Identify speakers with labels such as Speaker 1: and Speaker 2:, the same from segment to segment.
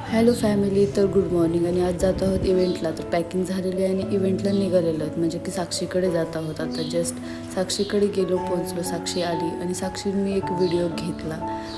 Speaker 1: Hello family, तर good morning. आणि आज जात आहोत इव्हेंटला. तर पॅकिंग झालेली आहे आणि इव्हेंटला निघालेलो आहेत, म्हणजे की साक्षीकडे जात आहोत. आता जस्ट साक्षीकडे गेलो, पोहोचलो. साक्षी आली आणि साक्षी मी एक व्हिडिओ घेतला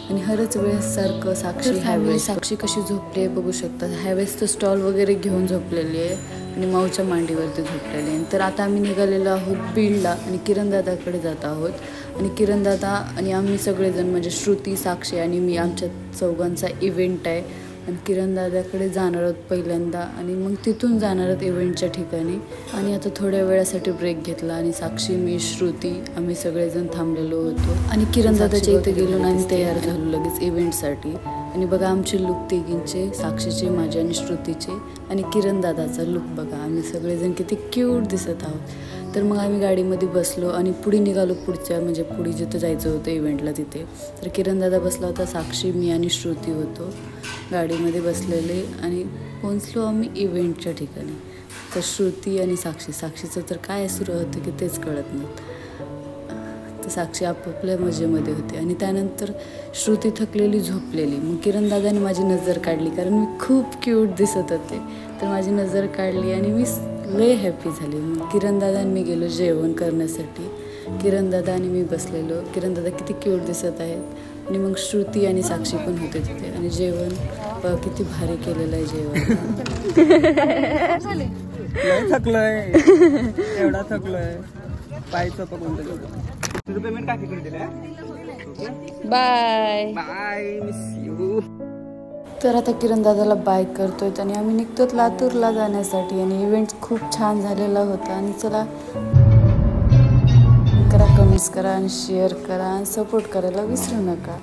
Speaker 1: आणि हरच वेळेसारखं साक्षी ह्यावेळेस साक्षी कशी झोपली आहे बघू शकता. ह्यावेळेस तर स्टॉल वगैरे घेऊन झोपलेली आहे आणि माऊच्या मांडीवरती झोपलेली आहे. तर आता आम्ही निघालेलो आहोत बीडला आणि किरणदादाकडे जात आहोत. आणि किरणदादा आणि आम्ही सगळेजण म्हणजे श्रुती, साक्षी आणि मी, आमच्या चौघांचा इव्हेंट आहे आणि किरणदादाकडे जाणार आहोत पहिल्यांदा आणि मग तिथून जाणार आहोत इव्हेंटच्या ठिकाणी. आणि आता थोड्या वेळासाठी ब्रेक घेतला आणि साक्षी, मी, श्रुती आम्ही सगळेजण थांबलेलो होतो आणि किरणदादाच्या इथे गेलो आणि आम्ही तयार झालो लगेच इव्हेंटसाठी. आणि बघा आमचे लुक तिघींचे, साक्षीचे, माझे आणि श्रुतीचे आणि किरणदादाचा लुक बघा. आम्ही सगळेजण किती क्यूट दिसत आहोत. तर मग आम्ही गाडीमध्ये बसलो आणि पुढे निघालो, पुढे जिथं जायचं होतं इव्हेंटला तिथे. तर किरणदादा बसला होता, साक्षी, मी आणि श्रुती होतो गाडीमध्ये बसलेले आणि पोहोचलो आम्ही इव्हेंटच्या ठिकाणी. तर श्रुती आणि साक्षीचं तर काय सुरू होतं की तेच कळत नव्हतं. तर साक्षी आपापल्या मजेमध्ये होते आणि त्यानंतर श्रुती थकलेली झोपलेली. मग किरणदादाने माझी नजर काढली, कारण मी खूप क्यूट दिसत होते. तर माझी नजर काढली आणि मी लय हॅपी झाली. मग किरणदादा आणि मी गेलो जेवण करण्यासाठी. किरणदादा आणि मी बसलेलो. किरणदादा किती क्यूट दिसत आहेत आणि मग श्रुती आणि साक्षी पण होते तिथे. आणि जेवण किती भारी केलेलं आहे जेवण.
Speaker 2: थकलोय, एवढा थकलोय, पायचं पकडून तुझं पेमेंट काय दिलं.
Speaker 1: Bye
Speaker 2: bye, miss you.
Speaker 1: तर आता किरणदादाला बाय करतोय आणि आम्ही निघतोत लातूरला जाण्यासाठी. आणि इव्हेंट खूप छान झालेला होता. आणि चला करा, कमेंट्स करा आणि शेअर करा आणि सपोर्ट करायला विसरू नका.